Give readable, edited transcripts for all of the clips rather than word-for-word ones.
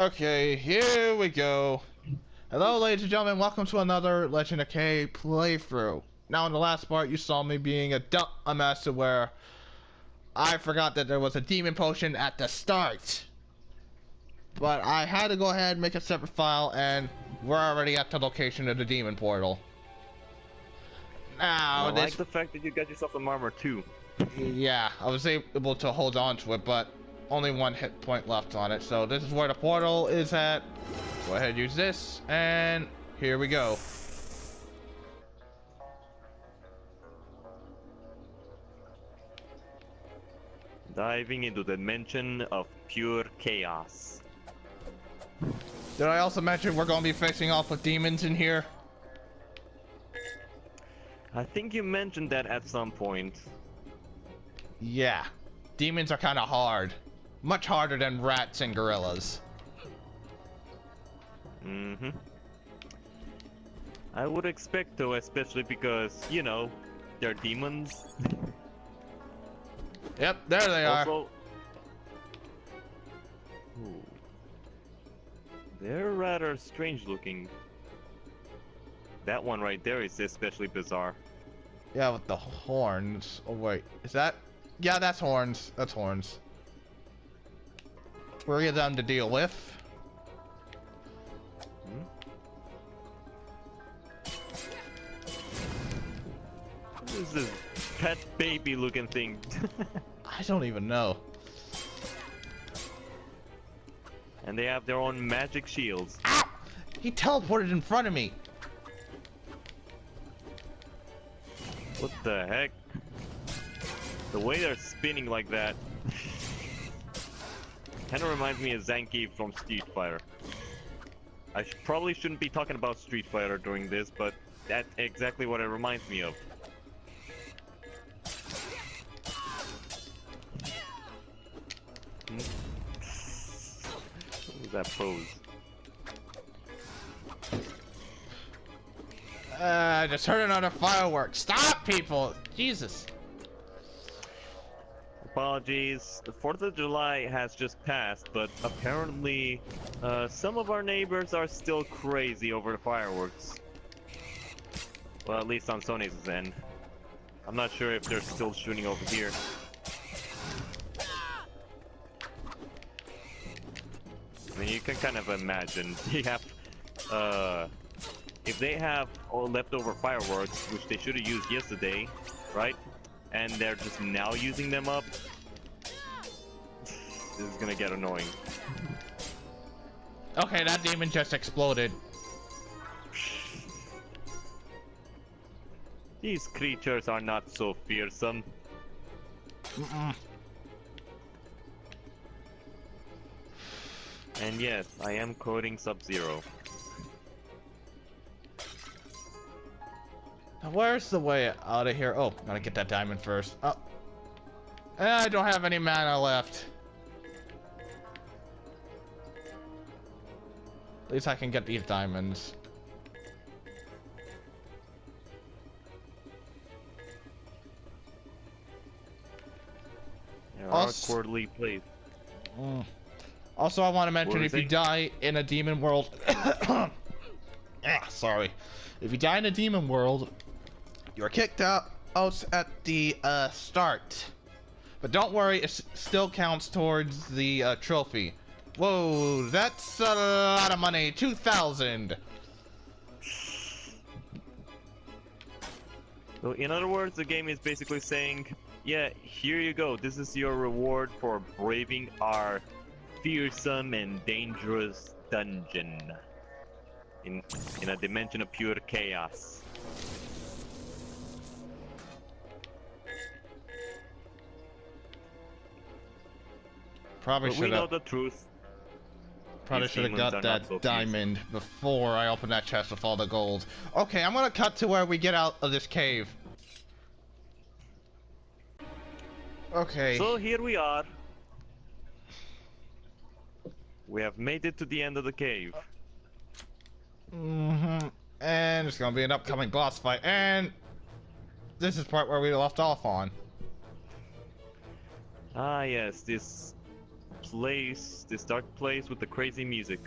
Okay, here we go. Hello, ladies and gentlemen. Welcome to another Legend of K playthrough. Now, in the last part, you saw me being a mess where I forgot that there was a demon potion at the start. But I had to go ahead and make a separate file, and we're already at the location of the demon portal. Now, I like the fact that you got yourself some armor too. Yeah, I was able to hold on to it, but only one hit point left on it. So this is where the portal is at. Go ahead and use this, and here we go. Diving into the dimension of pure chaos. Did I also mention we're going to be facing off with demons in here? I think you mentioned that at some point. Yeah, demons are kind of hard. Much harder than rats and gorillas. I would expect to, especially because, you know, they're demons. Yep, there they are. Ooh, they're rather strange looking. That one right there is especially bizarre. Yeah, with the horns. Oh wait, is that? Yeah, that's horns. That's horns. 3 of them to deal with. What is this pet baby looking thing? I don't even know. And they have their own magic shields. Ow! He teleported in front of me. What the heck? The way they're spinning like that kind of reminds me of Zangief from Street Fighter. I probably shouldn't be talking about Street Fighter during this, but that's exactly what it reminds me of. What was that pose? Just heard another firework. Stop, people! Jesus. Apologies, the 4th of July has just passed, but apparently some of our neighbors are still crazy over the fireworks. Well, at least on Sony's end. I'm not sure if they're still shooting over here. I mean, you can kind of imagine. They have, if they have all leftover fireworks, which they should have used yesterday, right? And they're just now using them up. This is gonna get annoying. Okay, that demon just exploded. These creatures are not so fearsome. And yes, I am quoting Sub-Zero. Now, where's the way out of here? Oh, gotta get that diamond first. Oh. I don't have any mana left. At least I can get these diamonds. They're awkwardly placed. Also, I want to mention if you die in a demon world... sorry. If you die in a demon world, you're kicked out at the start. But don't worry, it still counts towards the trophy. Whoa, that's a lot of money. 2,000. So in other words, the game is basically saying, yeah, here you go. This is your reward for braving our fearsome and dangerous dungeon in a dimension of pure chaos. Probably should have. We know the truth. Probably should have got that diamond before I opened that chest with all the gold. Okay, I'm gonna cut to where we get out of this cave. Okay. So here we are. We have made it to the end of the cave. And it's gonna be an upcoming boss fight, and this is part where we left off on. Ah yes, this place, this dark place with the crazy music.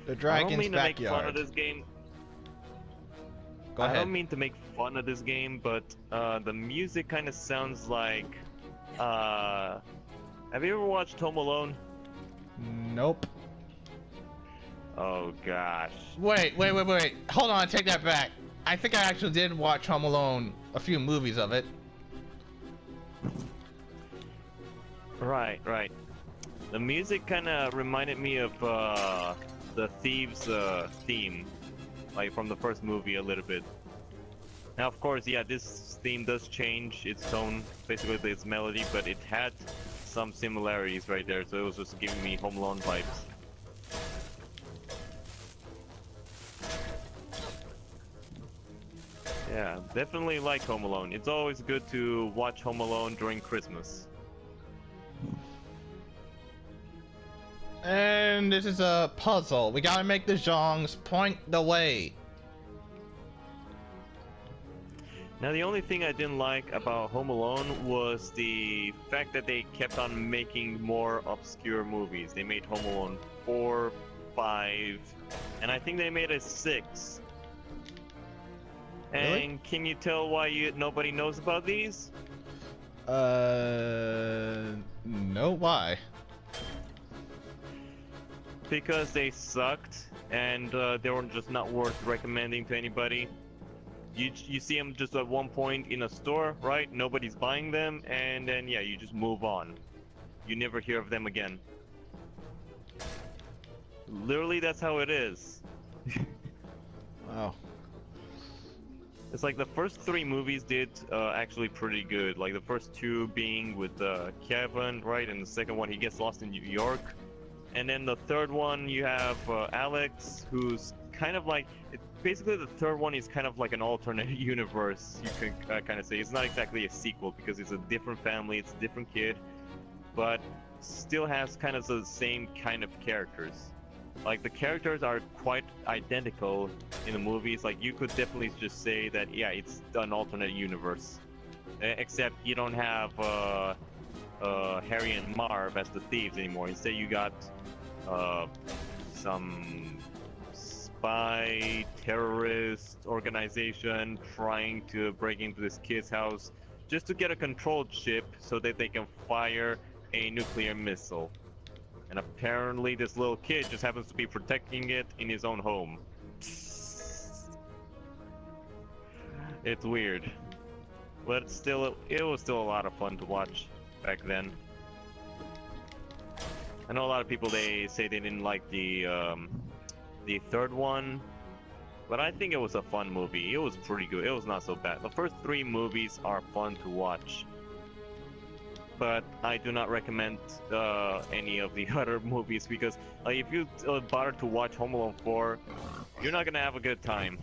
The I don't dragon's mean to make fun backyard. of this game. Go I ahead. don't mean to make fun of this game, but the music kind of sounds like. Have you ever watched Home Alone? Nope. Oh gosh. Wait. Hold on, take that back. I think I actually did watch Home Alone, a few movies of it. Right. The music kind of reminded me of the Thieves theme, like from the first movie a little bit. Now, of course, yeah, this theme does change its tone, basically its melody, but it had some similarities right there, so it was just giving me Home Alone vibes. Yeah, definitely like Home Alone. It's always good to watch Home Alone during Christmas. And this is a puzzle. We gotta make the Zhongs point the way. Now, the only thing I didn't like about Home Alone was the fact that they kept on making more obscure movies. They made Home Alone 4, 5, and I think they made a 6. Really? And can you tell why nobody knows about these? No, why? Because they sucked, and they were just not worth recommending to anybody. You see them just at one point in a store, right? Nobody's buying them, and then yeah, you just move on. You never hear of them again. Literally, that's how it is. Oh. It's like the first 3 movies did actually pretty good. Like the first 2 being with Kevin, right? And the second one, he gets lost in New York. And then the third one, you have Alex, who's kind of like... Basically, the third one is kind of like an alternate universe, you can kind of say. It's not exactly a sequel, because it's a different family, it's a different kid, but still has kind of the same kind of characters. Like, the characters are quite identical in the movies. Like, you could definitely just say that, yeah, it's an alternate universe. Except you don't have Harry and Marv as the thieves anymore. Instead, you got some spy terrorist organization trying to break into this kid's house just to get a controlled ship so that they can fire a nuclear missile. And apparently this little kid just happens to be protecting it in his own home. It's weird. But still, it was still a lot of fun to watch back then. I know a lot of people, they say they didn't like the third one, but I think it was a fun movie. It was pretty good. It was not so bad. The first 3 movies are fun to watch, but I do not recommend any of the other movies, because if you bother to watch Home Alone 4, you're not gonna have a good time.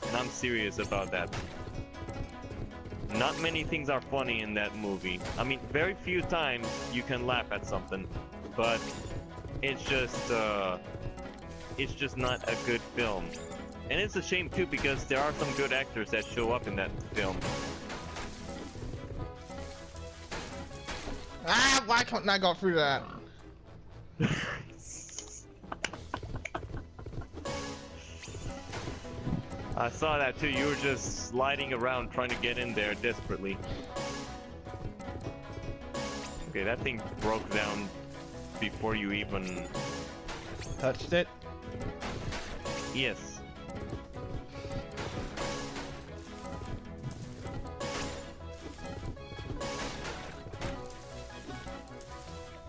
And I'm serious about that. Not many things are funny in that movie. I mean, very few times you can laugh at something, but it's just not a good film. And it's a shame too, because there are some good actors that show up in that film. Ah, why couldn't I go through that? I saw that too. You were just sliding around trying to get in there desperately. Okay, that thing broke down before you even Touched it? Yes.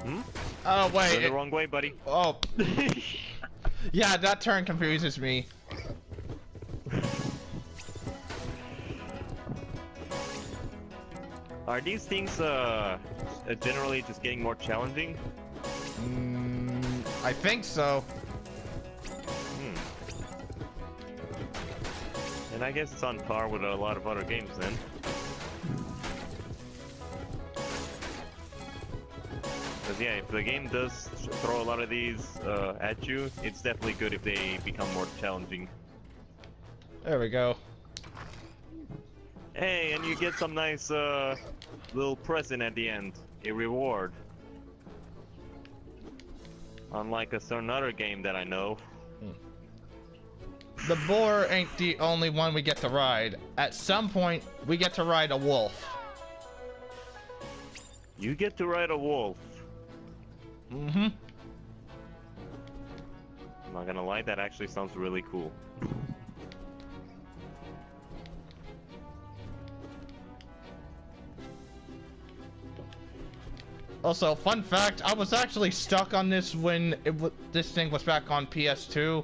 Hmm? Oh, wait. Going the wrong way, buddy. Oh. Yeah, that turn confuses me. Are these things generally just getting more challenging? I think so. And I guess it's on par with a lot of other games then. Because yeah, if the game does throw a lot of these at you, it's definitely good if they become more challenging. There we go. Hey, and you get some nice little present at the end, a reward. Unlike a certain other game that I know. The boar ain't the only one we get to ride. At some point, we get to ride a wolf. You get to ride a wolf. Mm-hmm. I'm not gonna lie, that actually sounds really cool. Also, fun fact, I was actually stuck on this when this thing was back on PS2.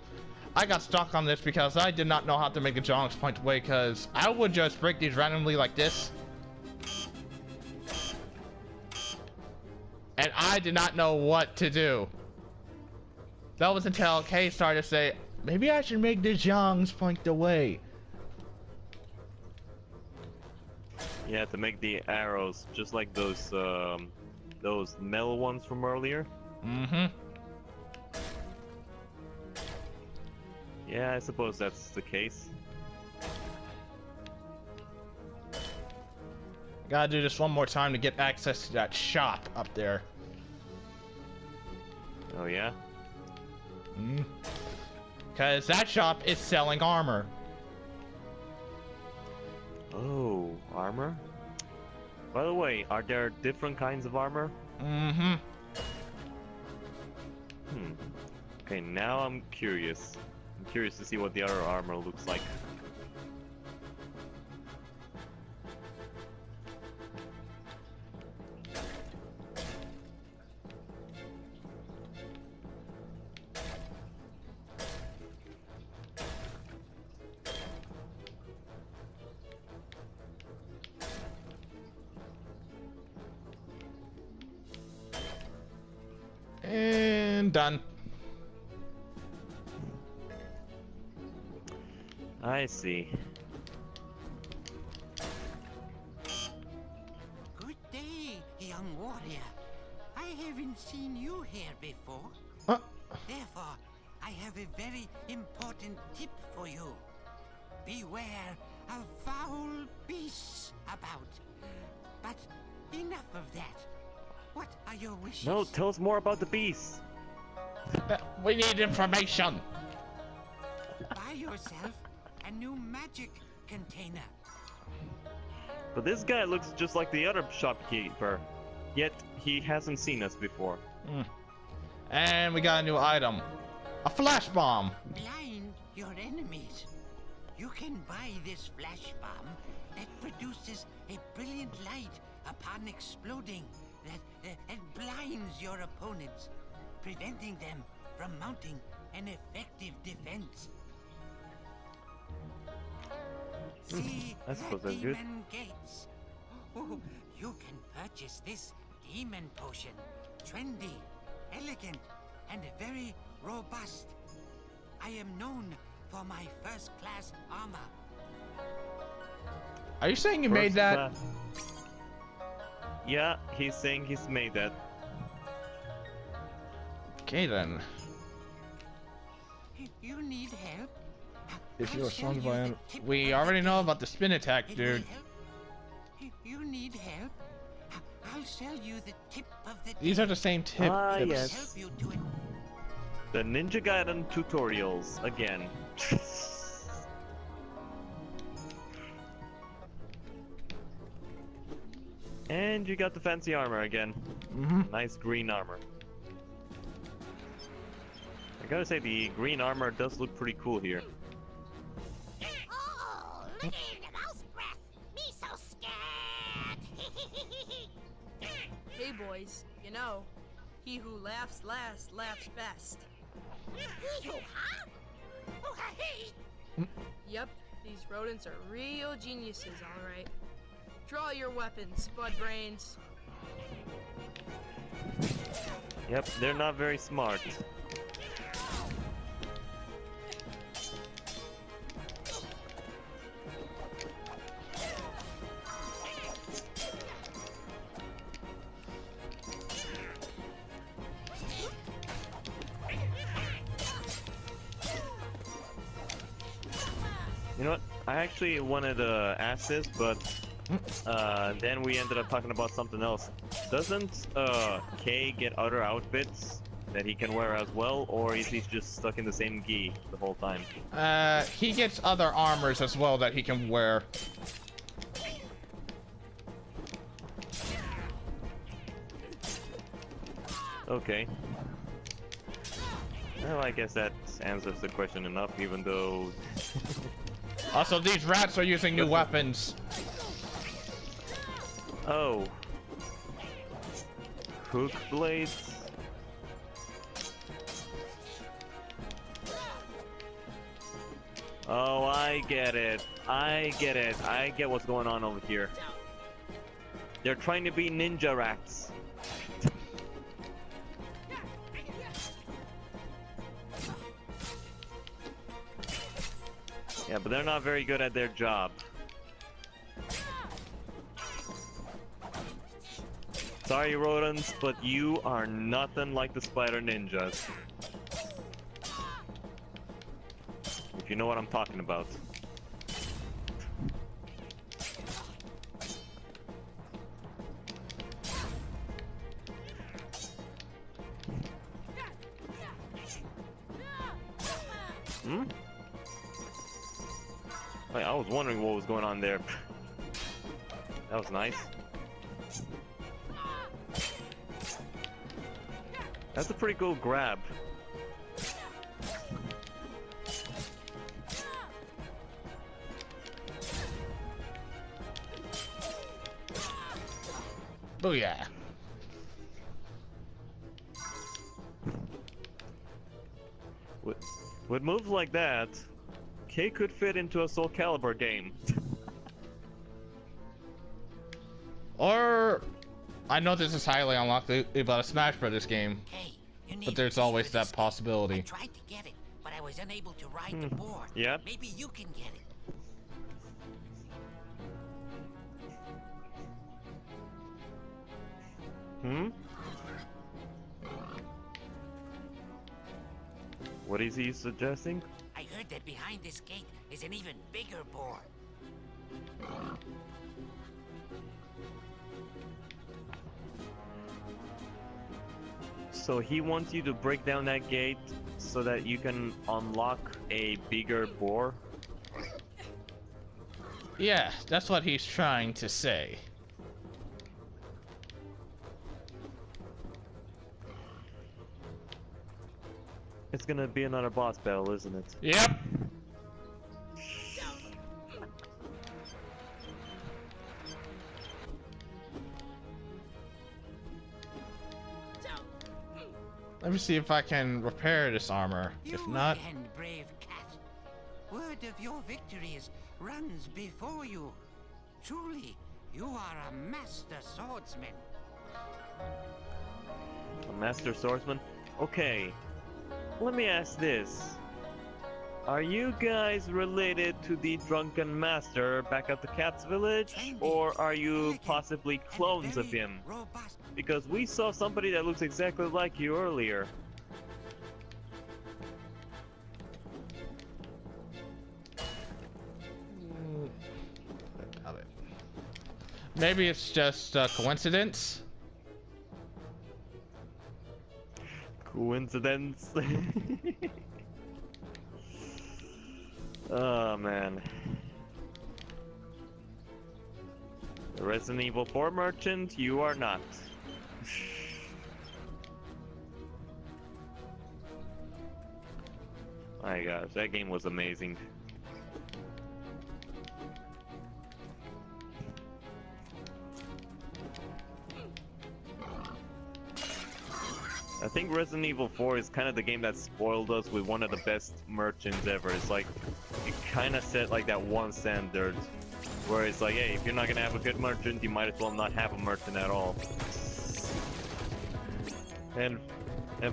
I got stuck on this because I did not know how to make a Jonks point away, because I would just break these randomly like this. And I did not know what to do. That was until Kay started to say, maybe I should make the Jonks point away. Yeah, to make the arrows, just like those metal ones from earlier. Mm-hmm. Yeah, I suppose that's the case. Gotta do this one more time to get access to that shop up there. Oh yeah? Because that shop is selling armor. Oh, armor? By the way, are there different kinds of armor? Mm-hmm. Okay, now I'm curious. I'm curious to see what the other armor looks like. And done. I see. Good day, young warrior. I haven't seen you here before. Therefore, I have a very important tip for you. Beware of foul beasts about. But enough of that. What are your wishes? No, tell us more about the beast. We need information. Buy yourself a new magic container. But this guy looks just like the other shopkeeper. Yet, he hasn't seen us before. And we got a new item. A flash bomb. Blind your enemies. You can buy this flash bomb that produces a brilliant light upon exploding that blinds your opponents, preventing them from mounting an effective defense. See I the suppose that's good. demon gates. Oh, you can purchase this demon potion. Trendy, elegant, and very robust. I am known for my first-class armor. Are you saying you made that? Yeah, he's saying he's made that. Okay then. You need help? If I'll you're show sons you by the tip we of already the know key. about the spin attack, It will dude. help. You need help? I'll sell you the tip of the These are the same tips. Ah, I'll yes. help you to it. The Ninja Gaiden tutorials again. And you got the fancy armor again. Nice green armor. I gotta say, the green armor does look pretty cool here. Oh, look at the mouse breath. Me so scared. Hey boys, you know, he who laughs last laughs best. You, huh? Oh, hey. Yep, these rodents are real geniuses, alright. Draw your weapons, Spud Brains. Yep, they're not very smart. You know what? I actually wanted to ask this, but then we ended up talking about something else. Doesn't Kay get other outfits that he can wear as well, or is he just stuck in the same gi the whole time? He gets other armors as well that he can wear. Okay. Well, I guess that answers the question enough, even though... Also, these rats are using new weapons. Oh. Hook blades? Oh, I get it. I get it. I get what's going on over here. They're trying to be ninja rats. Yeah, but they're not very good at their job. Sorry, rodents, but you are nothing like the spider ninjas. If you know what I'm talking about. Hmm? Wait, I was wondering what was going on there. That was nice. That's a pretty cool grab. Booyah. With moves like that, Kay could fit into a Soul Calibur game. Or, I know this is highly unlikely about a Smash Brothers game, Hey, you need but there's to always for that this game. possibility. I tried to get it, but I was unable to ride the board. Yeah. Maybe you can get it. Hmm? What is he suggesting? I heard that behind this gate is an even bigger board. So he wants you to break down that gate so that you can unlock a bigger boar? Yeah, that's what he's trying to say. It's gonna be another boss battle, isn't it? Yep. Let me see if I can repair this armor. If You not, again, brave cat. Word of your victories runs before you. Truly, you are a master swordsman. A master swordsman? Okay. Let me ask this. Are you guys related to the drunken master back at the cat's village? Or are you possibly clones of him? Robust. Because we saw somebody that looks exactly like you earlier. maybe it's just a coincidence. Coincidence? Oh man. The Resident Evil 4 merchant, you are not. My gosh, that game was amazing. I think Resident Evil 4 is kind of the game that spoiled us with one of the best merchants ever. It's like, it kind of set like that one standard, where it's like, hey, if you're not gonna have a good merchant, you might as well not have a merchant at all. And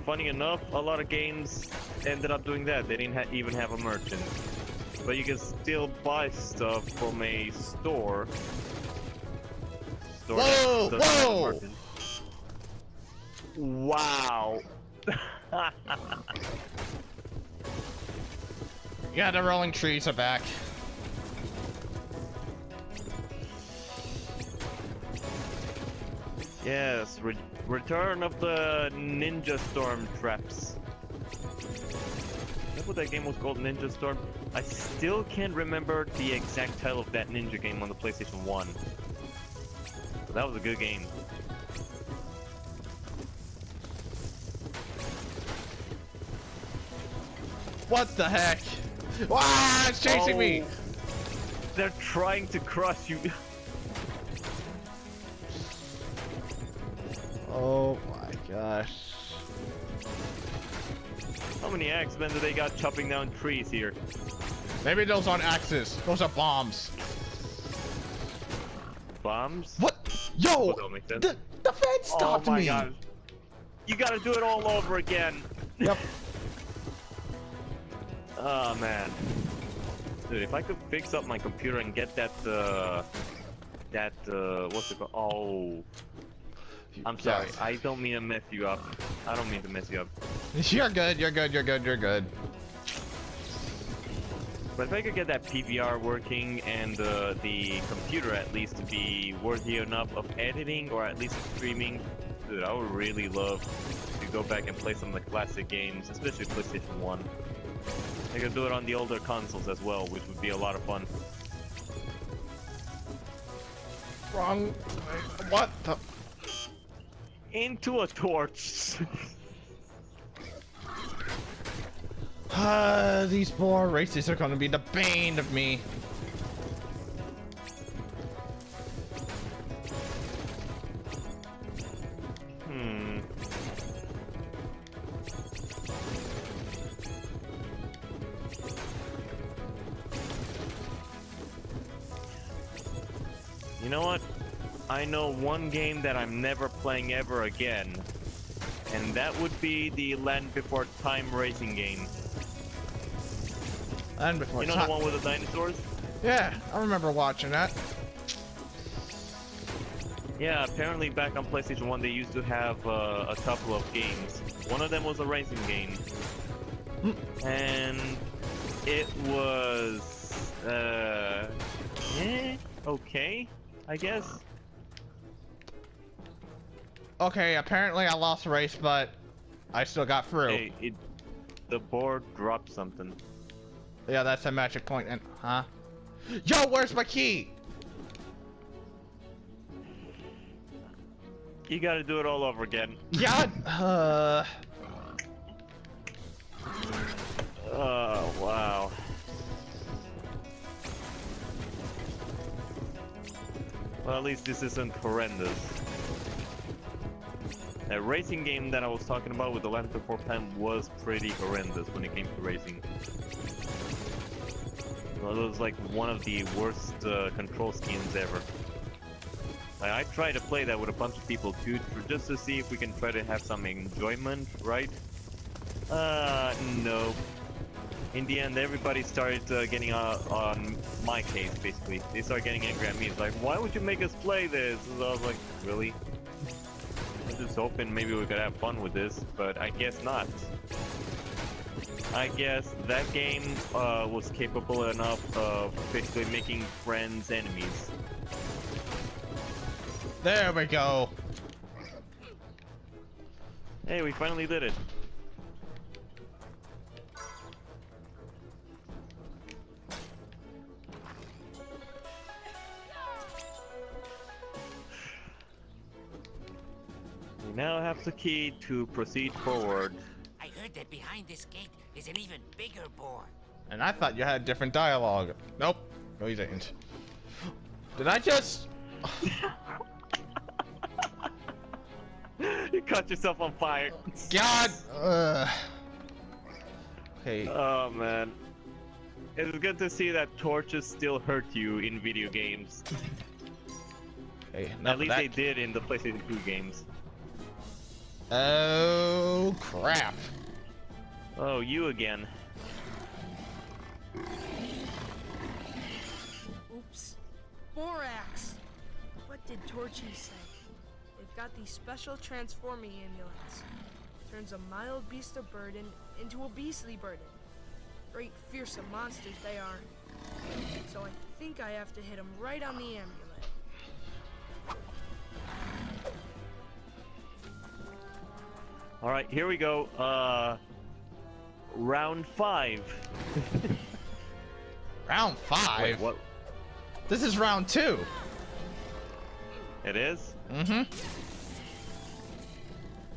funny enough, a lot of games ended up doing that. They didn't even have a merchant. But you can still buy stuff from a store. Whoa! that doesn't have a Whoa! merchant. Wow. Yeah, the rolling trees are back. Yes, return of the Ninja Storm traps. Is that what that game was called, Ninja Storm? I still can't remember the exact title of that ninja game on the PlayStation 1. But that was a good game. What the heck? Ah, it's chasing me! They're trying to crush you. Oh my gosh. How many X-Men do they got chopping down trees here? Maybe those aren't axes. Those are bombs. Bombs? What? Yo! That don't make sense. The fence stopped Oh my me! god. You gotta do it all over again. Yep. Oh man. Dude, if I could fix up my computer and get that, what's it called? Oh. I'm sorry. Yes. I don't mean to mess you up. I don't mean to mess you up. You're good, you're good, you're good, you're good. But if I could get that PVR working and the computer at least to be worthy enough of editing or at least streaming, dude, I would really love to go back and play some of the classic games, especially PlayStation 1. I could do it on the older consoles as well, which would be a lot of fun. Wrong. What the? Into a torch. These poor races are gonna be the bane of me. You know what? I know one game that I'm never playing ever again, and that would be the Land Before Time racing game. And before You know the one with the dinosaurs? Yeah, I remember watching that. Yeah, apparently back on PlayStation 1 they used to have a couple of games. One of them was a racing game. And it was... okay, I guess. Okay, apparently I lost the race, but I still got through. Hey, the board dropped something. Yeah, that's a magic point, and huh? Yo, where's my key? You gotta do it all over again. God. Oh, wow. Well, at least this isn't horrendous. That racing game that I was talking about with the Land Before Time was pretty horrendous when it came to racing. Well, it was like one of the worst control schemes ever. Like, I tried to play that with a bunch of people too, just to see if we can try to have some enjoyment, right? No. In the end, everybody started getting on my case, basically. They started getting angry at me. It's like, why would you make us play this? And I was like, really? I was just hoping maybe we could have fun with this, but I guess not. I guess that game was capable enough of basically making friends enemies. There we go. Hey, we finally did it. We now have the key to proceed forward. I heard that behind this gate is an even bigger boar. And I thought you had different dialogue. Nope. No, you didn't. Did I just... You caught yourself on fire. God! Okay. Oh man. It's good to see that torches still hurt you in video games. Okay, At least they did in the PlayStation 2 games. Oh, crap. Oh, you again. Oops. Borax! What did Torchy say? They've got these special transforming amulets. Turns a mild beast of burden into a beastly burden. Great fearsome monsters they are. So I think I have to hit them right on the amulet. All right, here we go. Round 5. Round 5? Wait, what? This is round 2. It is? Mm-hmm.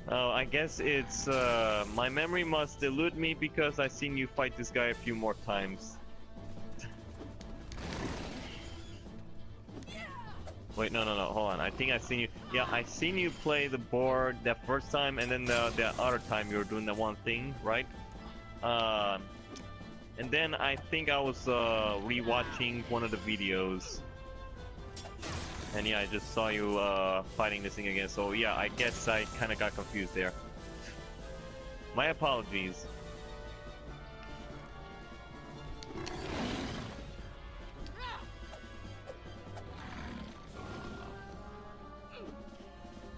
Oh, I guess it's, my memory must elude me because I've seen you fight this guy a few more times. Wait, no, hold on. I think I've seen you. Yeah, I've seen you play the board that first time, and then the other time you were doing that one thing, right? And then I think I was rewatching one of the videos. And yeah, I just saw you fighting this thing again. So yeah, I guess I kind of got confused there. My apologies.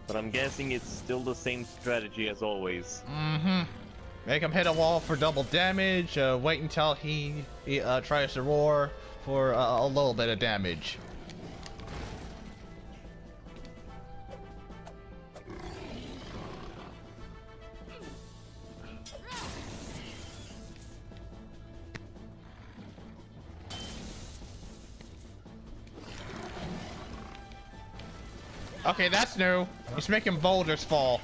But I'm guessing it's still the same strategy as always. Mm-hmm. Make him hit a wall for double damage. Wait until he tries to roar for a little bit of damage. Okay, that's new. He's making boulders fall.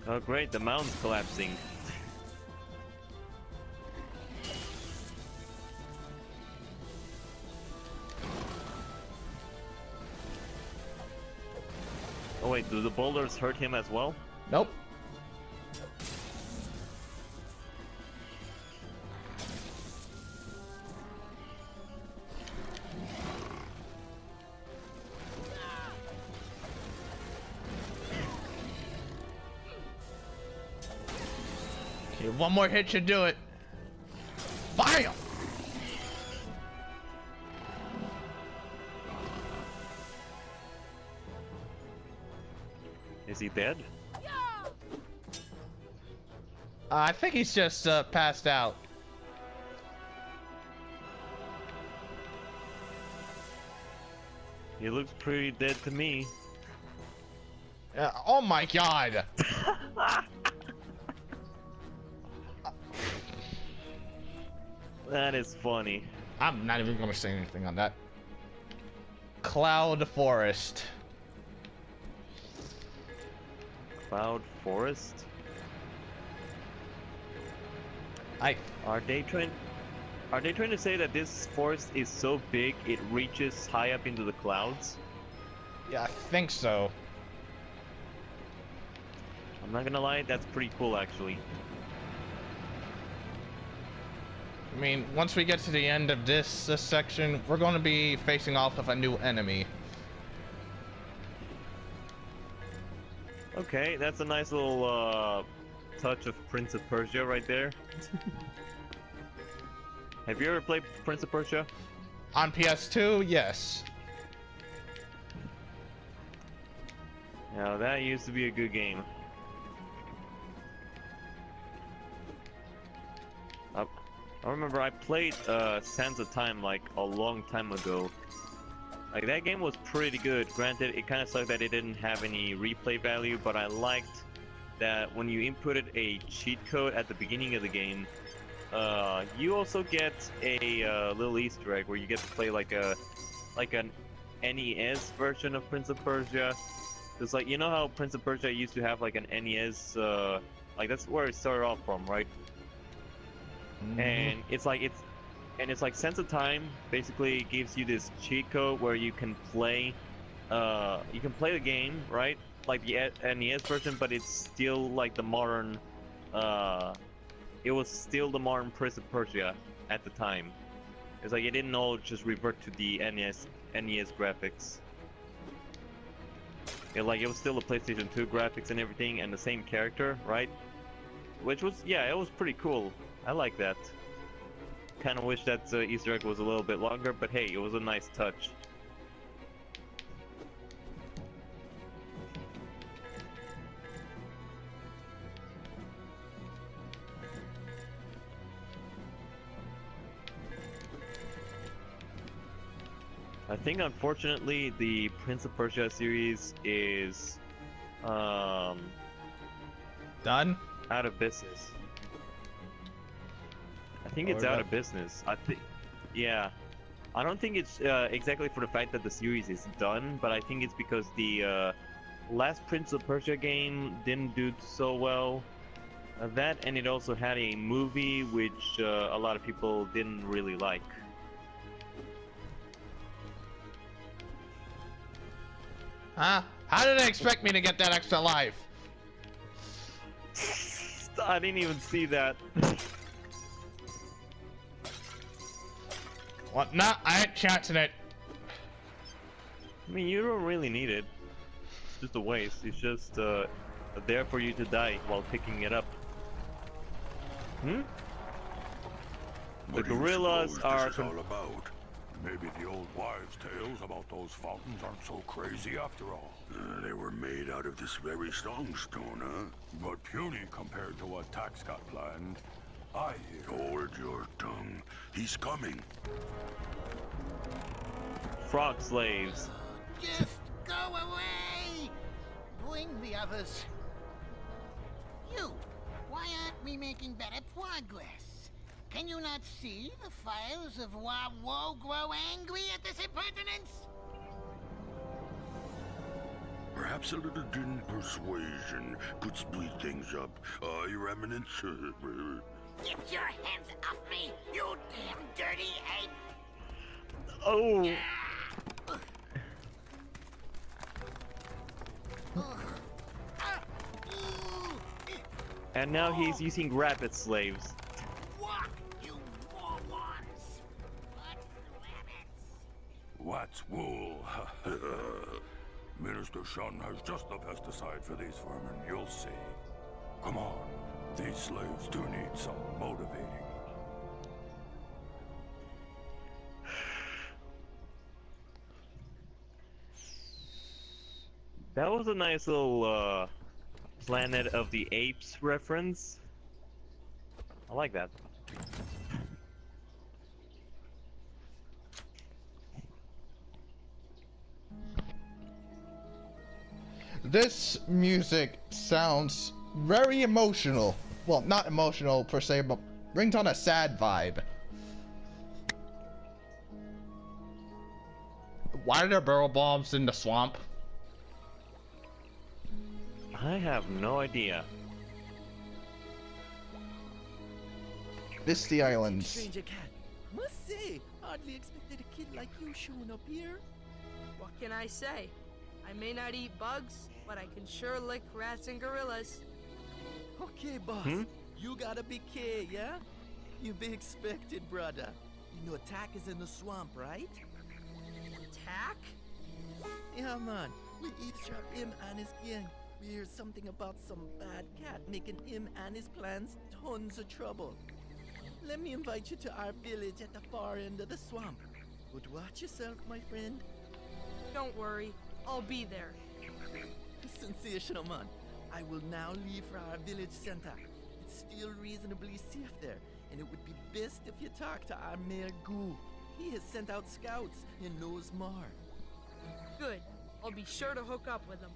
Oh great, the mountain's collapsing. Oh wait, do the boulders hurt him as well? Nope. Okay, one more hit should do it. Bam! Is he dead? I think he's just passed out. He looks pretty dead to me. Oh my god! That is funny. I'm not even gonna say anything on that. Cloud Forest. Cloud Forest? Are they trying to say that this forest is so big it reaches high up into the clouds? Yeah, I think so. I'm not gonna lie, that's pretty cool actually. I mean, once we get to the end of this section, we're going to be facing off with a new enemy. Okay, that's a nice little touch of Prince of Persia right there. Have you ever played Prince of Persia? On PS2, yes. Yeah, that used to be a good game. I remember I played Sands of Time like a long time ago. Like that game was pretty good. Granted, it kind of sucked that it didn't have any replay value, but I liked that when you inputted a cheat code at the beginning of the game, you also get a little Easter egg where you get to play like an NES version of Prince of Persia. It's like, you know how Prince of Persia used to have like an NES, like that's where it started off from, right? Mm-hmm. And it's like Sense of Time basically gives you this cheat code where you can play the game, right? Like the NES version, but it's still like the modern, it was still the modern Prince of Persia at the time. It's like it didn't all just revert to the NES graphics. It was still the PlayStation 2 graphics and everything, and the same character, right? Which was, yeah, it was pretty cool. I like that. Kind of wish that Easter egg was a little bit longer, but hey, it was a nice touch. I think unfortunately the Prince of Persia series is Done? Out of business. I think it's Or out that- of business. I think, yeah. I don't think it's exactly for the fact that the series is done, but I think it's because the last Prince of Persia game didn't do so well. That, and it also had a movie which a lot of people didn't really like. Huh? How did they expect me to get that extra life? I didn't even see that. What? Nah, I ain't chancing it. I mean, you don't really need it. It's just a waste. It's just there for you to die while picking it up. Hmm? The What do you gorillas suppose are. this is all about? Maybe the old wives' tales about those fountains aren't so crazy after all. They were made out of this very songstone, huh? But puny compared to what Tax got planned. I hear. Hold your tongue. He's coming. Frog slaves. Just go away! Bring the others. You, why aren't we making better progress? Can you not see the fires of Wawo grow angry at this impertinence? Perhaps a little din persuasion could speed things up. Your Eminence? Get your hands off me, you damn dirty ape! Oh. And now he's using rabbit slaves. Walk, you morons! What rabbits? What's wool? Minister Shun has just the pesticide for these vermin, you'll see. Come on, these slaves do need some motivating. That was a nice little Planet of the Apes reference. I like that. This music sounds very emotional. Well, not emotional per se, but brings on a sad vibe. Why are there barrel bombs in the swamp? I have no idea. Misty Islands. Stranger cat, must say, hardly expected a kid like you showing up here. What can I say? I may not eat bugs, but I can sure lick rats and gorillas. Okay, boss, Hmm? you got a big K, yeah? You be expected, brother. You know Tack is in the swamp, right? Tack? Yeah, man. We eavesdrop him and his gang. We hear something about some bad cat making him and his plans tons of trouble. Let me invite you to our village at the far end of the swamp. But watch yourself, my friend. Don't worry, I'll be there. Sensational, man. I will now leave for our village center. It's still reasonably safe there, and it would be best if you talk to our Mayor Goo. He has sent out scouts and knows more. Good. I'll be sure to hook up with them.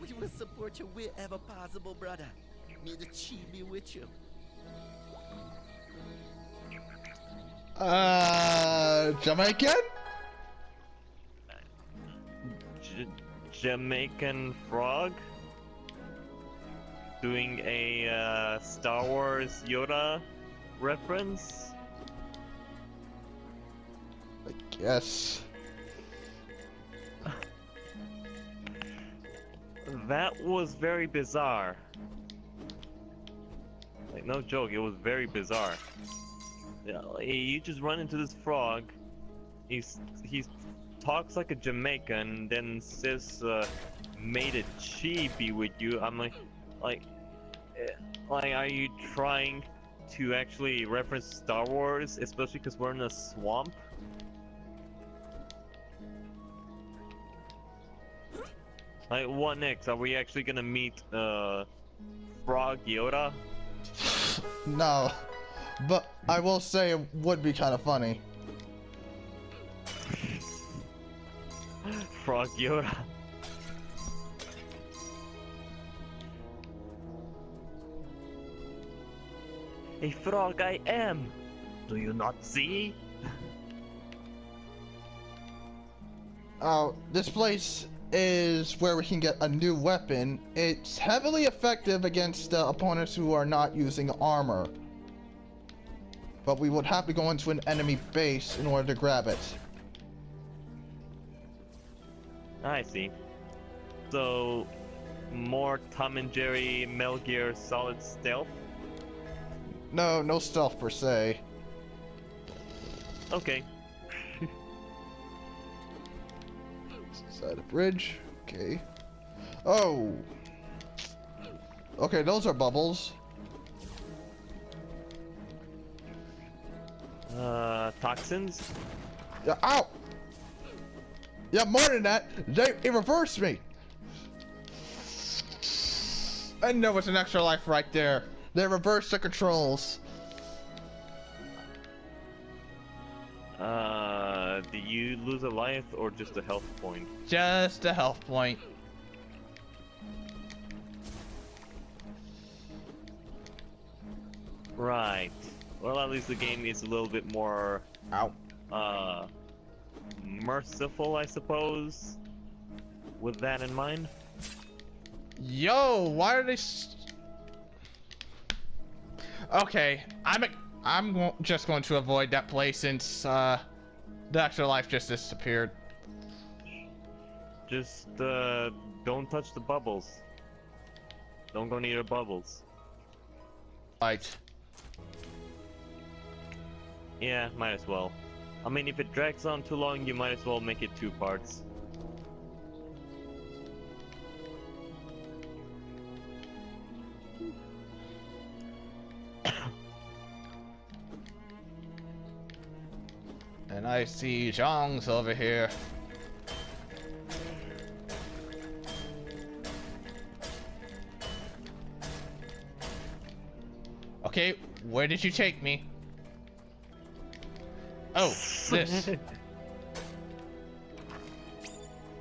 We will support you wherever possible, brother. May the chi be with you. Jamaican? Jamaican frog? Doing a Star Wars Yoda reference? I guess. That was very bizarre. Like, no joke, it was very bizarre. Yeah, you just run into this frog. He talks like a Jamaican, then says, "Made a chi be with you." I'm like, are you trying to actually reference Star Wars, especially because we're in a swamp? Like, what next? Are we actually gonna meet, Frog Yoda? No. But I will say it would be kind of funny. Frog Yoda. A frog I am! Do you not see? Oh, this place is where we can get a new weapon. It's heavily effective against opponents who are not using armor. But we would have to go into an enemy base in order to grab it. I see. So, more Tom and Jerry Metal Gear Solid stealth? No, no stealth per se. Okay. Side of bridge. Okay. Oh. Okay, those are bubbles. Toxins? Yeah, ow! Yeah, more than that, it reversed me! I know it's an extra life right there. They reversed the controls. Did you lose a life or just a health point? Just a health point. Right. Well, at least the game is a little bit more, Ow. merciful, I suppose, with that in mind. Yo, why are they Okay, just going to avoid that place since, the extra life just disappeared. Just, don't touch the bubbles. Don't go near the bubbles. Right. Yeah, might as well. I mean, if it drags on too long, you might as well make it 2 parts. And I see Zhang's over here. Okay, where did you take me? Oh, this.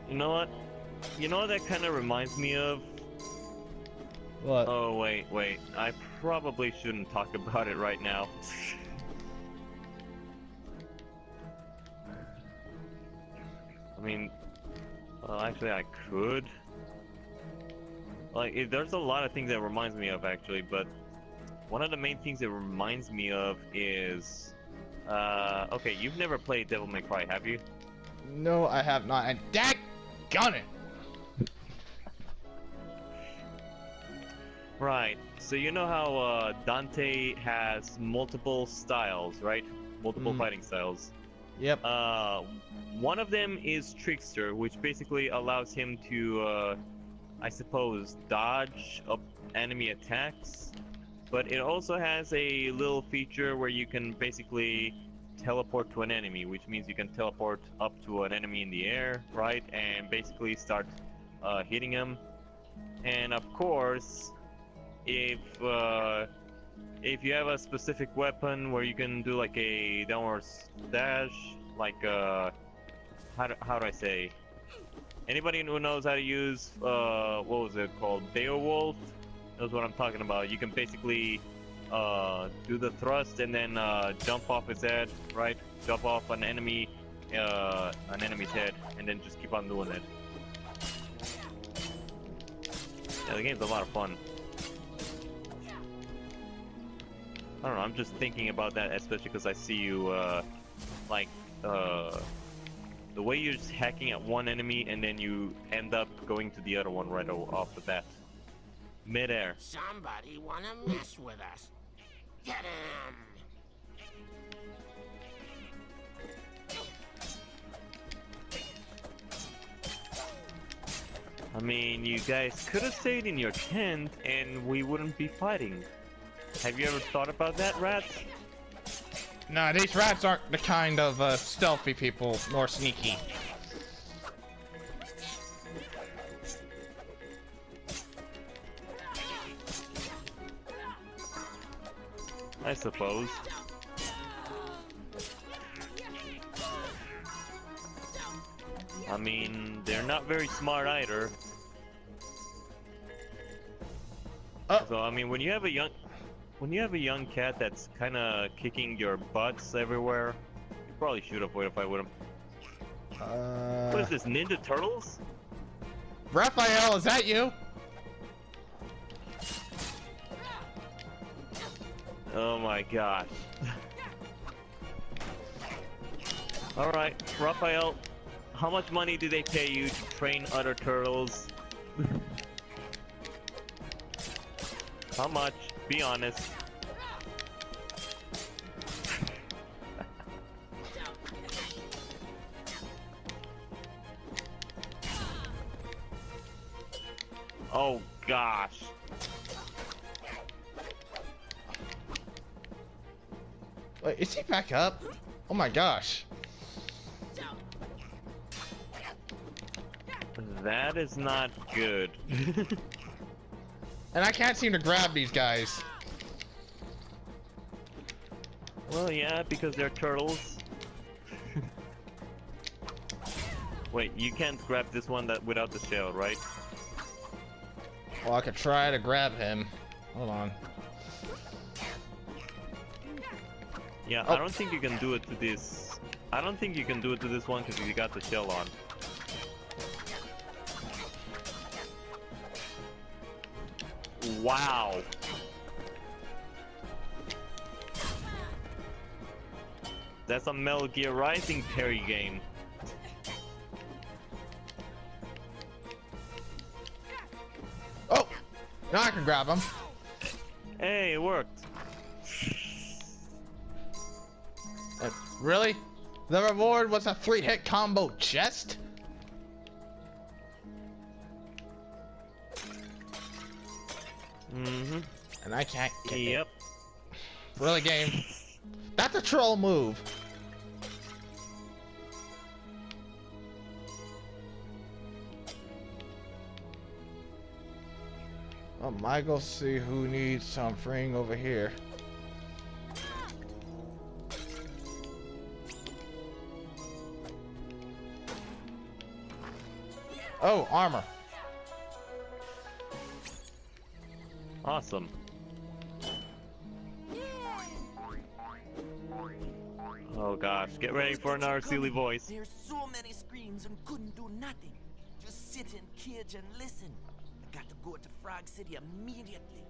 You know what? You know what that kind of reminds me of? What? Oh, wait. I probably shouldn't talk about it right now. I mean, well, actually I could. Like, there's a lot of things that reminds me of, actually, but one of the main things it reminds me of is... okay, you've never played Devil May Cry, have you? No, I have not. And daggone it! Right. So you know how Dante has multiple styles, right? Multiple fighting styles. Yep. One of them is Trickster, which basically allows him to, I suppose, dodge up enemy attacks. But it also has a little feature where you can basically teleport to an enemy, which means you can teleport up to an enemy in the air, right? And basically start hitting him. And of course, if you have a specific weapon where you can do like a downward dash, like how do I say? Anybody who knows how to use what was it called, Beowulf, knows what I'm talking about. You can basically do the thrust and then jump off his head, right? Jump off an enemy's head, and then just keep on doing it. Yeah, the game's a lot of fun. I don't know, I'm just thinking about that, especially because I see you, the way you're just hacking at one enemy and then you end up going to the other one right off the bat. Mid-air. Somebody wanna mess with us. Get him! I mean, you guys could have stayed in your tent and we wouldn't be fighting. Have you ever thought about that, rats? Nah, these rats aren't the kind of stealthy people, nor sneaky. I suppose. I mean, they're not very smart either. So, I mean, when you have a young... When you have a young cat that's kind of kicking your butts everywhere, you probably should avoid a fight with him. What is this, Ninja Turtles? Raphael, is that you? Oh my gosh. Alright, Raphael, how much money do they pay you to train other turtles? How much? Be honest. Oh gosh. Wait, is he back up? Oh my gosh. That is not good. And I can't seem to grab these guys. Well, yeah, because they're turtles. Wait, you can't grab this one without the shell, right? Well, I could try to grab him. Hold on. Yeah, Oh. I don't think you can do it to this. I don't think you can do it to this one because you got the shell on. Wow. That's a Metal Gear Rising parry game. Oh! Now I can grab him. Hey, it worked. Really? The reward was a 3-hit combo chest? Mm-hmm. And I can't get it. Yep. Really, game? That's a troll move. I might go see who needs something over here. Oh, armor. Awesome. Oh gosh, get ready for another silly voice. There's so many screams and couldn't do nothing. Just sit in cage and listen. I got to go to Frog City immediately.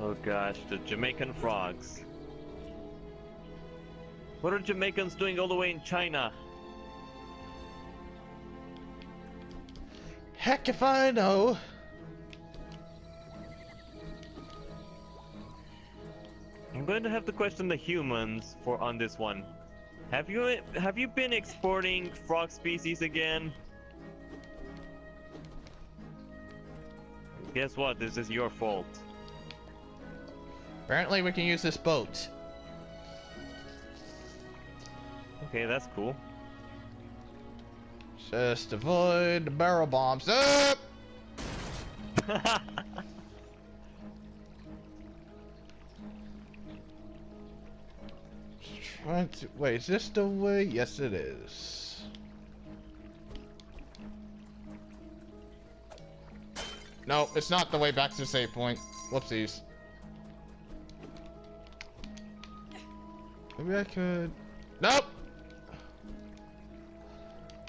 Oh gosh, the Jamaican frogs. What are Jamaicans doing all the way in China? Heck if I know. I'm going to have to question the humans on this one. Have you been exporting frog species again? Guess what? This is your fault. Apparently we can use this boat. Okay, that's cool. Just avoid the barrel bombs. Up! Trying to wait. Is this the way? Yes, it is. No, it's not the way back to the save point. Whoopsies. Maybe I could. Nope.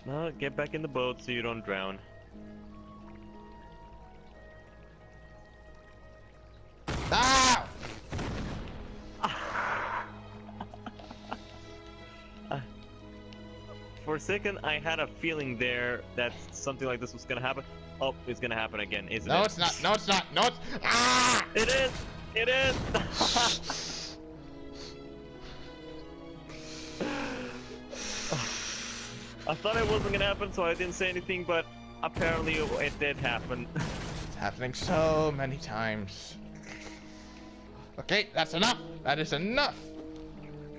No, get back in the boat so you don't drown. Ah! For a second, I had a feeling there that something like this was gonna happen. Oh, it's gonna happen again, isn't it? No, it's not. No, it's not. No, it's. Ah! It is! It is! I thought it wasn't gonna happen, so I didn't say anything, but apparently it did happen. It's happening so many times. Okay, that's enough. That is enough.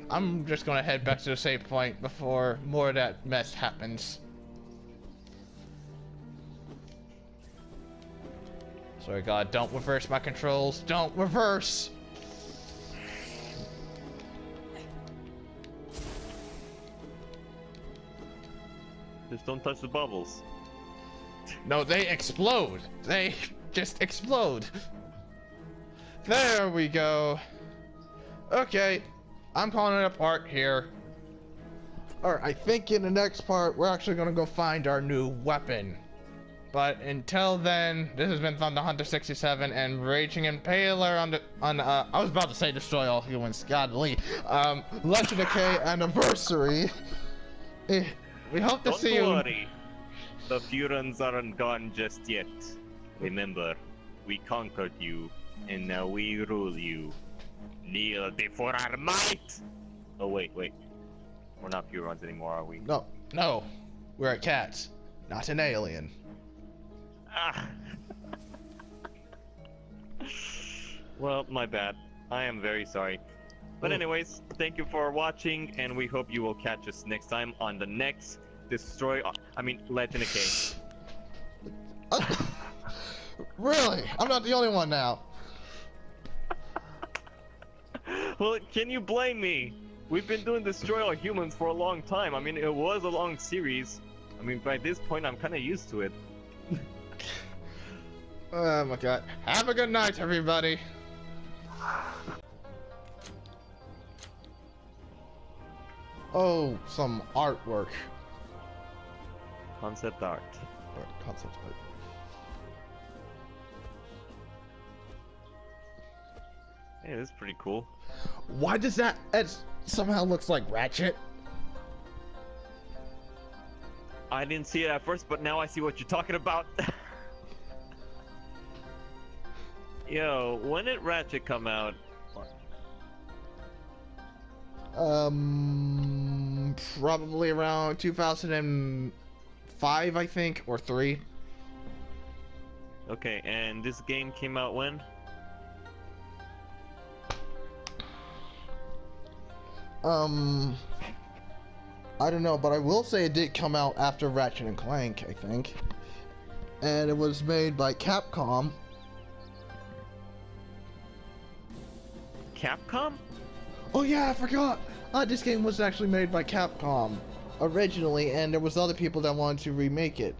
I'm just gonna head back to the save point before more of that mess happens. Sorry, God, don't reverse my controls. Don't reverse! Just don't touch the bubbles. No, they explode. They just explode. There we go. Okay, I'm calling it a part here. Alright, I think in the next part, we're actually gonna go find our new weapon. But until then, this has been Thunder Hunter 67 and Raging Impaler I was about to say Destroy All Humans, godly. Legend of K Anniversary. We hope to see you. Don't worry. The Furons aren't gone just yet. Remember, we conquered you, and now we rule you. Kneel before our might! Oh, wait. We're not Furons anymore, are we? No. We're cats, not an alien. Ah. Well, my bad. I am very sorry. But anyways, thank you for watching, and we hope you will catch us next time on the next Legend of K. Really? I'm not the only one now. Well, can you blame me? We've been doing Destroy All Humans for a long time. I mean, it was a long series. I mean, by this point, I'm kind of used to it. Oh my god. Have a good night, everybody. Oh, some artwork. Concept art. Concept art. Hey, this is pretty cool. Why does that somehow looks like Ratchet? I didn't see it at first, but now I see what you're talking about. Yo, when did Ratchet come out? Probably around 2005, I think, or 3. Okay, and this game came out when? I don't know, but I will say it did come out after Ratchet and Clank, I think. And it was made by Capcom. Capcom? Oh yeah, I forgot! This game was actually made by Capcom originally, and there was other people that wanted to remake it.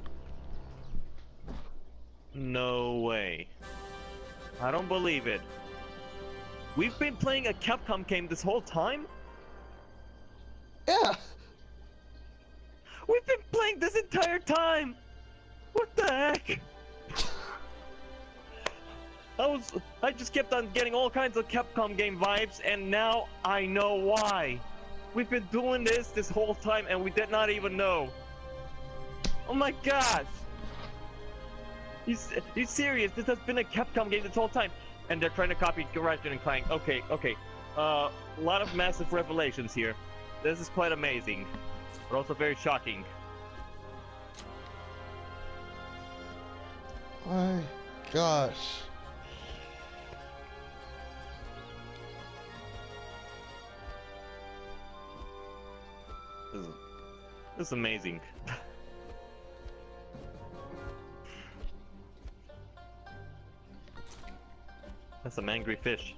No way. I don't believe it. We've been playing a Capcom game this whole time? Yeah! We've been playing this entire time! What the heck? I just kept on getting all kinds of Capcom game vibes, and now I know why. We've been doing this whole time, and we did not even know. Oh my gosh! You serious? This has been a Capcom game this whole time, and they're trying to copy Ratchet and Clank. Okay. A lot of massive revelations here. This is quite amazing, but also very shocking. My gosh. This is amazing. That's some angry fish.